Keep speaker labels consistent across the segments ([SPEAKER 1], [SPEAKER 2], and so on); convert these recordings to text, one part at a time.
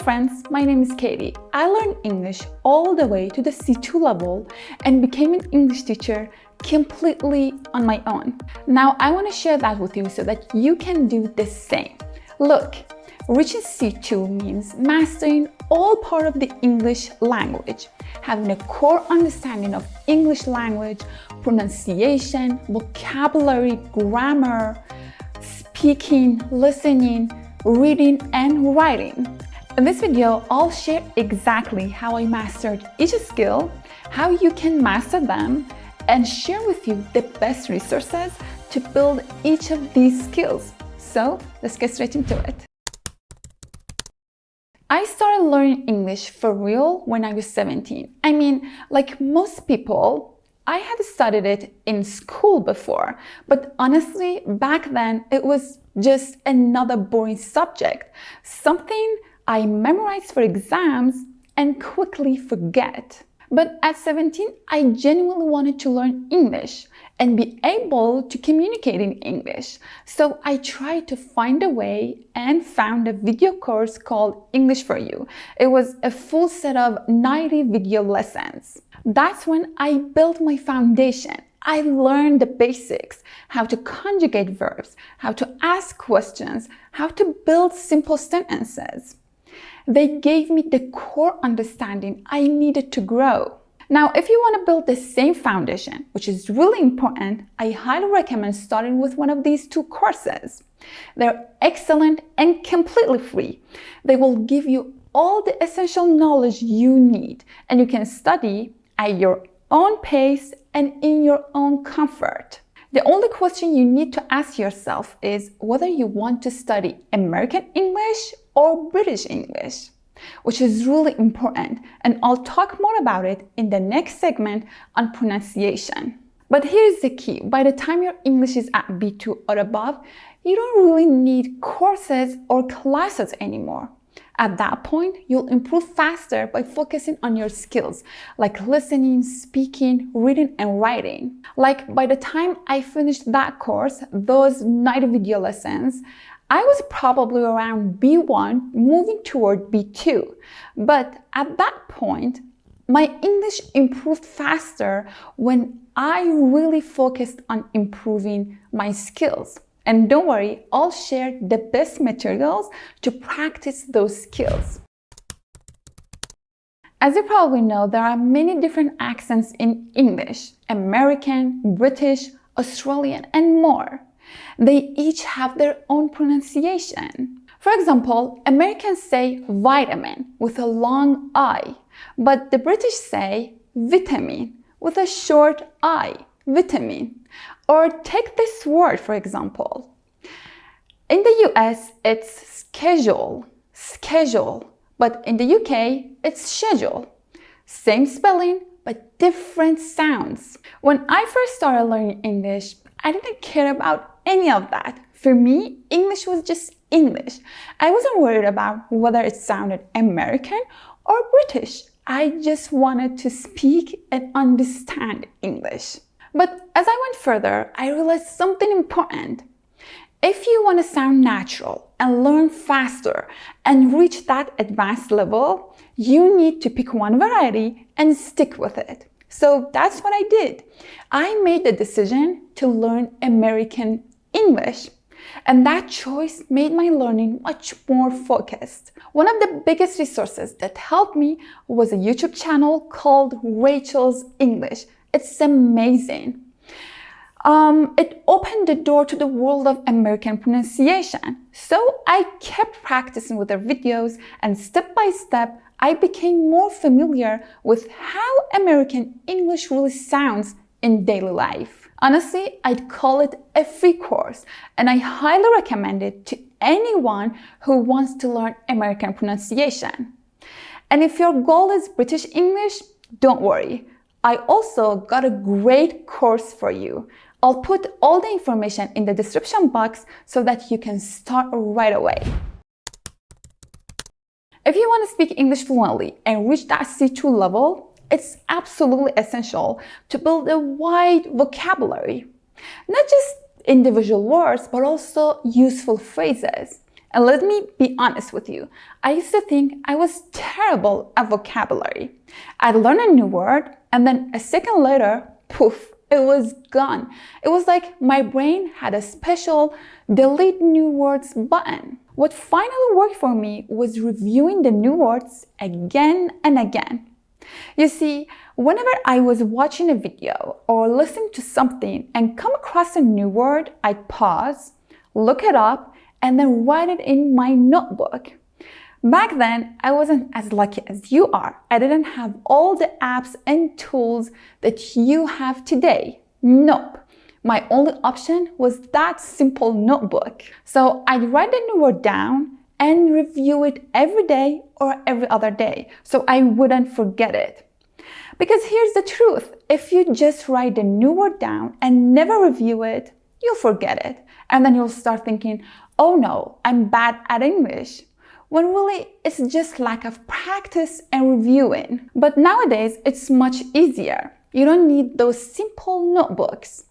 [SPEAKER 1] friends, my name is Katie. I learned English all the way to the C2 level and became an English teacher completely on my own. Now I want to share that with you so that you can do the same. Look, reaching C2 means mastering all part of the English language, having a core understanding of English language, pronunciation, vocabulary, grammar, speaking, listening, reading, and writing. In this video, I'll share exactly how I mastered each skill, how you can master them, and share with you the best resources to build each of these skills. So let's get straight into it. I started learning English for real when I was 17. I mean, like most people, I had studied it in school before, but honestly, back then it was just another boring subject, something I memorized for exams and quickly forget. But at 17, I genuinely wanted to learn English and be able to communicate in English. So I tried to find a way and found a video course called English for You. It was a full set of 90 video lessons. That's when I built my foundation. I learned the basics, how to conjugate verbs, how to ask questions, how to build simple sentences. They gave me the core understanding I needed to grow. Now, if you want to build the same foundation, which is really important, I highly recommend starting with one of these two courses. They're excellent and completely free. They will give you all the essential knowledge you need, and you can study at your own pace and in your own comfort. The only question you need to ask yourself is whether you want to study American English or British English, which is really important, and I'll talk more about it in the next segment on pronunciation. But here's the key: by the time your English is at B2 or above, you don't really need courses or classes anymore. At that point, you'll improve faster by focusing on your skills, like listening, speaking, reading, and writing. Like by the time I finished that course, those 90 video lessons, I was probably around B1, moving toward B2. But at that point, my English improved faster when I really focused on improving my skills. And don't worry, I'll share the best materials to practice those skills. As you probably know, there are many different accents in English: American, British, Australian, and more. They each have their own pronunciation. For example, Americans say vitamin with a long I, but the British say vitamin with a short I, vitamin. Or take this word, for example. In the US, it's schedule, but in the UK, it's schedule. Same spelling, but different sounds. When I first started learning English, I didn't care about any of that. For me, English was just English. I wasn't worried about whether it sounded American or British. I just wanted to speak and understand English. But as I went further, I realized something important. If you want to sound natural and learn faster and reach that advanced level, you need to pick one variety and stick with it. So that's what I did. I made the decision to learn American English, and that choice made my learning much more focused. One of the biggest resources that helped me was a YouTube channel called Rachel's English. It's amazing. It opened the door to the world of American pronunciation. So I kept practicing with her videos, and step by step, I became more familiar with how American English really sounds in daily life. Honestly, I'd call it a free course, and I highly recommend it to anyone who wants to learn American pronunciation. And if your goal is British English, don't worry. I also got a great course for you. I'll put all the information in the description box so that you can start right away. If you want to speak English fluently and reach that C2 level, it's absolutely essential to build a wide vocabulary. Not just individual words, but also useful phrases. And let me be honest with you, I used to think I was terrible at vocabulary. I'd learn a new word and then a second later, poof, it was gone. It was like my brain had a special delete new words button. What finally worked for me was reviewing the new words again and again. You see, whenever I was watching a video or listening to something and come across a new word, I'd pause, look it up, and then write it in my notebook. Back then, I wasn't as lucky as you are. I didn't have all the apps and tools that you have today. Nope. My only option was that simple notebook. So I'd write the new word down and review it every day or every other day so I wouldn't forget it. Because here's the truth. If you just write the new word down and never review it, you'll forget it. And then you'll start thinking, oh no, I'm bad at English. When really it's just lack of practice and reviewing. But nowadays, it's much easier. You don't need those simple notebooks.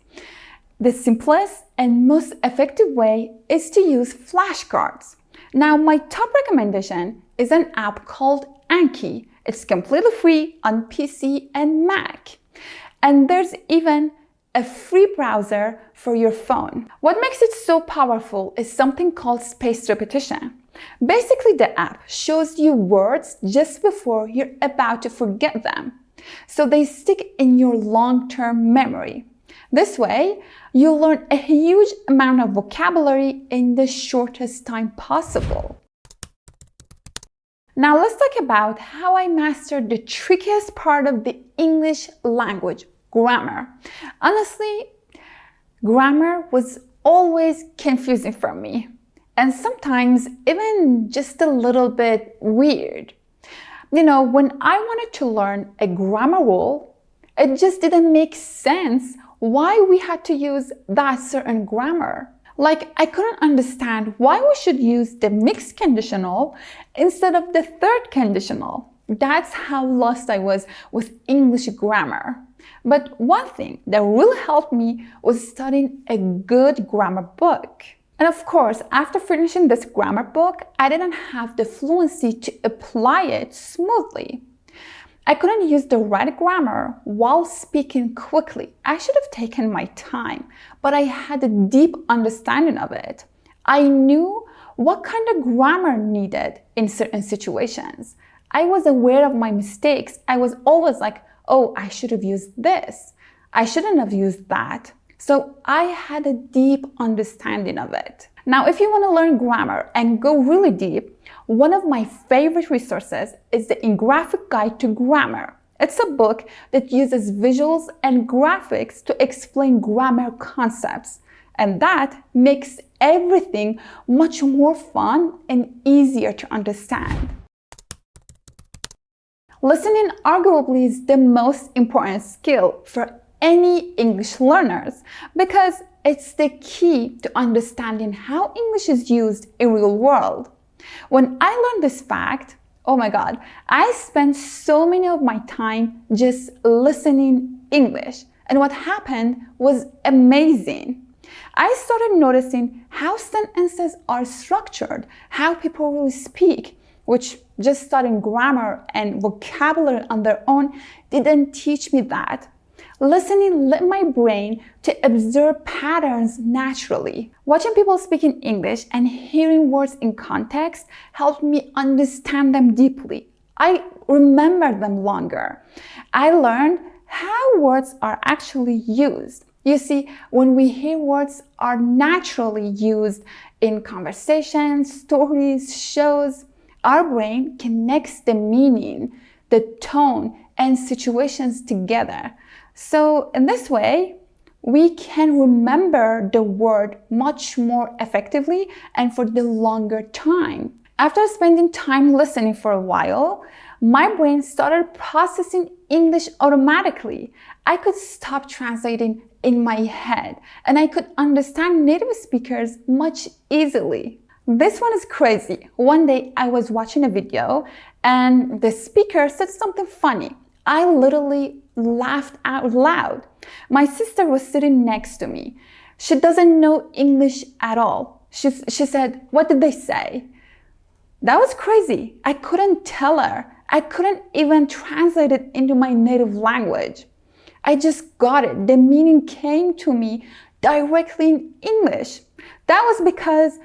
[SPEAKER 1] The simplest and most effective way is to use flashcards. Now, my top recommendation is an app called Anki. It's completely free on PC and Mac. And there's even a free browser for your phone. What makes it so powerful is something called spaced repetition. Basically, the app shows you words just before you're about to forget them, so they stick in your long-term memory. This way, you'll learn a huge amount of vocabulary in the shortest time possible. Now let's talk about how I mastered the trickiest part of the English language, grammar. Honestly, grammar was always confusing for me, and sometimes even just a little bit weird. You know, when I wanted to learn a grammar rule, it just didn't make sense why we had to use that certain grammar. Like, I couldn't understand why we should use the mixed conditional instead of the third conditional. That's how lost I was with English grammar. But one thing that really helped me was studying a good grammar book. And of course, after finishing this grammar book, I didn't have the fluency to apply it smoothly. I couldn't use the right grammar while speaking quickly. I should have taken my time, but I had a deep understanding of it. I knew what kind of grammar needed in certain situations. I was aware of my mistakes. I was always like, oh, I should have used this. I shouldn't have used that. So I had a deep understanding of it. Now, if you want to learn grammar and go really deep, one of my favorite resources is the Infographic Guide to Grammar. It's a book that uses visuals and graphics to explain grammar concepts, and that makes everything much more fun and easier to understand. Listening arguably is the most important skill for any English learners because it's the key to understanding how English is used in real world. When I learned this fact, oh my God, I spent so many of my time just listening English, and what happened was amazing. I started noticing how sentences are structured, how people really speak, which just studying grammar and vocabulary on their own didn't teach me that. Listening led my brain to observe patterns naturally. Watching people speak in English and hearing words in context helped me understand them deeply. I remember them longer. I learned how words are actually used. You see, when we hear words are naturally used in conversations, stories, shows, our brain connects the meaning, the tone, and situations together. So in this way, we can remember the word much more effectively and for the longer time. After spending time listening for a while, my brain started processing English automatically. I could stop translating in my head and I could understand native speakers much easily. This one is crazy. One day I was watching a video and the speaker said something funny. I literally laughed out loud. My sister was sitting next to me. She doesn't know English at all. She said, what did they say? That was crazy. I couldn't tell her. I couldn't even translate it into my native language. I just got it. The meaning came to me directly in English. That was because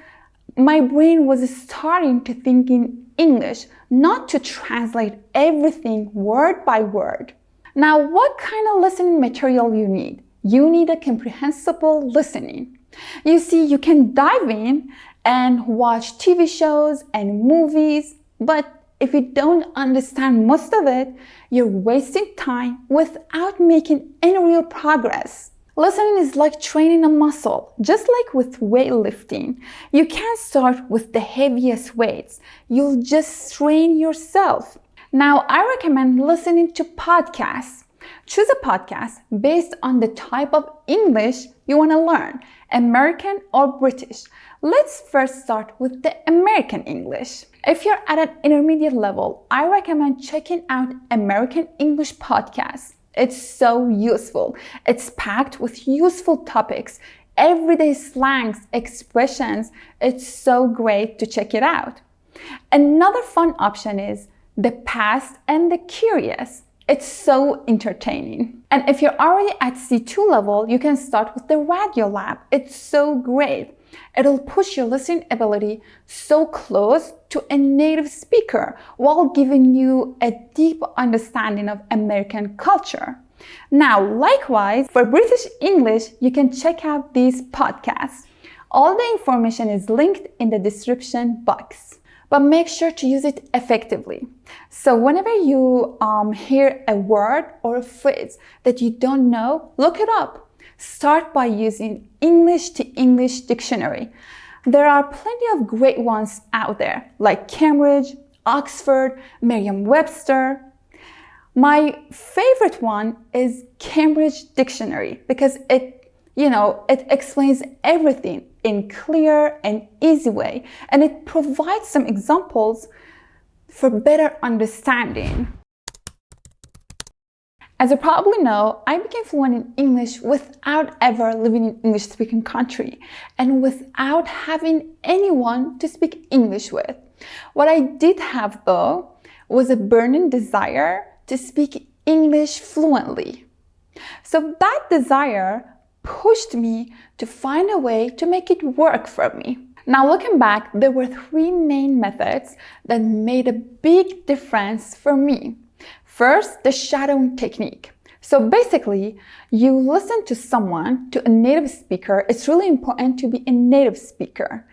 [SPEAKER 1] my brain was starting to think in English, not to translate everything word by word. Now, what kind of listening material you need? You need a comprehensible listening. You see, you can dive in and watch TV shows and movies, but if you don't understand most of it, you're wasting time without making any real progress. Listening is like training a muscle, just like with weightlifting. You can't start with the heaviest weights. You'll just strain yourself. Now, I recommend listening to podcasts. Choose a podcast based on the type of English you want to learn, American or British. Let's first start with the American English. If you're at an intermediate level, I recommend checking out American English podcasts. It's so useful. It's packed with useful topics, everyday slangs, expressions. It's so great to check it out. Another fun option is The Past and the Curious. It's so entertaining. And if you're already at C2 level, you can start with the Radiolab. It's so great. It'll push your listening ability so close to a native speaker while giving you a deep understanding of American culture. Now, likewise, for British English, you can check out these podcasts. All the information is linked in the description box. But make sure to use it effectively. So whenever you hear a word or a phrase that you don't know, look it up. Start by using English to English dictionary. There are plenty of great ones out there, like Cambridge, Oxford, Merriam-Webster. My favorite one is Cambridge Dictionary because it explains everything in clear and easy way, and it provides some examples for better understanding. As you probably know, I became fluent in English without ever living in an English-speaking country and without having anyone to speak English with. What I did have, though, was a burning desire to speak English fluently. So that desire pushed me to find a way to make it work for me. Now, looking back, there were 3 main methods that made a big difference for me. First, the shadowing technique. So basically, you listen to someone, to a native speaker. It's really important to be a native speaker.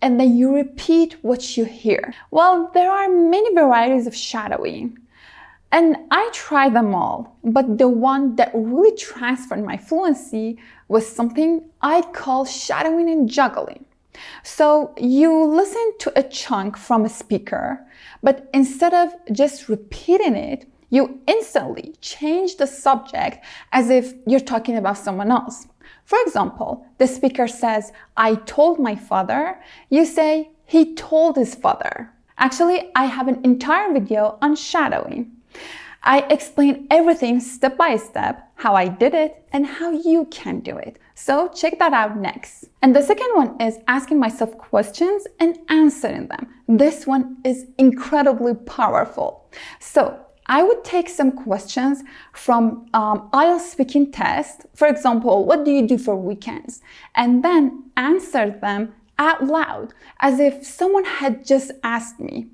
[SPEAKER 1] And then you repeat what you hear. Well, there are many varieties of shadowing. And I tried them all, but the one that really transferred my fluency was something I call shadowing and juggling. So you listen to a chunk from a speaker, but instead of just repeating it, you instantly change the subject as if you're talking about someone else. For example, the speaker says, I told my father. You say, he told his father. Actually, I have an entire video on shadowing. I explain everything step by step, how I did it and how you can do it. So check that out next. And the second one is asking myself questions and answering them. This one is incredibly powerful. So I would take some questions from IELTS speaking test. For example, what do you do for weekends? And then answer them out loud as if someone had just asked me.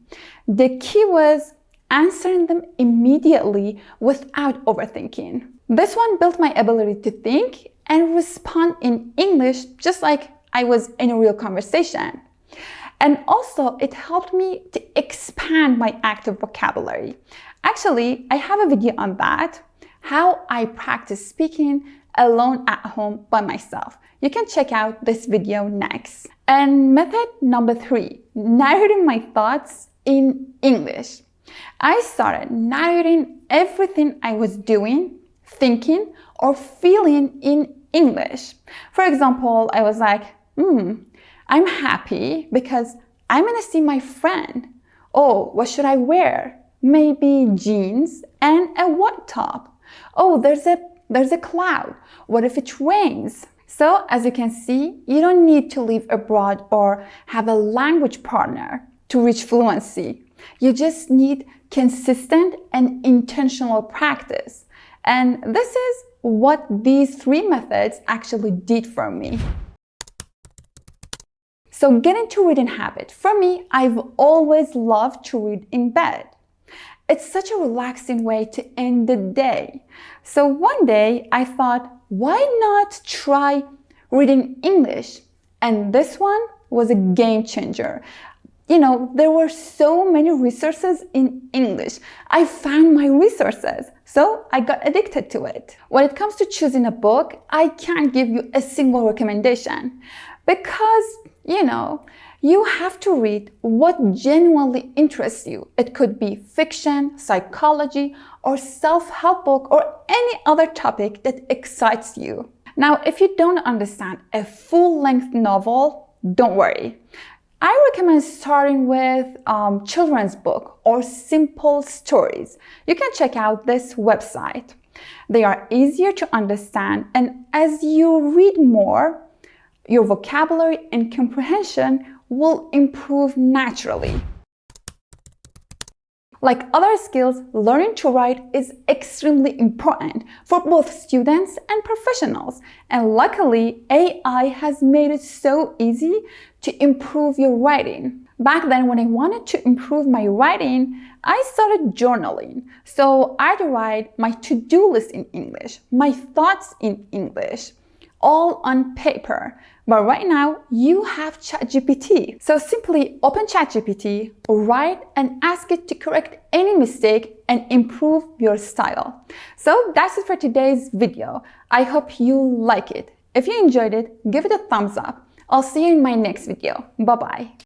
[SPEAKER 1] The key was answering them immediately without overthinking. This one built my ability to think and respond in English just like I was in a real conversation. And also, it helped me to expand my active vocabulary. Actually, I have a video on that, how I practice speaking alone at home by myself. You can check out this video next. And method number 3, narrating my thoughts in English. I started narrating everything I was doing, thinking, or feeling in English. For example, I was like, I'm happy because I'm gonna see my friend. Oh, what should I wear? Maybe jeans and a white top. Oh, there's a cloud. What if it rains? So as you can see, you don't need to live abroad or have a language partner to reach fluency. You just need consistent and intentional practice. And this is what these 3 methods actually did for me. So get into reading habit. For me, I've always loved to read in bed. It's such a relaxing way to end the day. So one day I thought, why not try reading English? And this one was a game changer. There were so many resources in English. I found my resources, so I got addicted to it. When it comes to choosing a book, I can't give you a single recommendation because, you have to read what genuinely interests you. It could be fiction, psychology, or self-help book, or any other topic that excites you. Now, if you don't understand a full-length novel, don't worry. I recommend starting with children's book or simple stories. You can check out this website. They are easier to understand, and as you read more, your vocabulary and comprehension will improve naturally. Like other skills, learning to write is extremely important for both students and professionals. And luckily, AI has made it so easy to improve your writing. Back then, when I wanted to improve my writing, I started journaling. So I'd write my to-do list in English, my thoughts in English, all on paper. But right now, you have ChatGPT. So simply open ChatGPT, write and ask it to correct any mistake and improve your style. So that's it for today's video. I hope you like it. If you enjoyed it, give it a thumbs up. I'll see you in my next video. Bye-bye.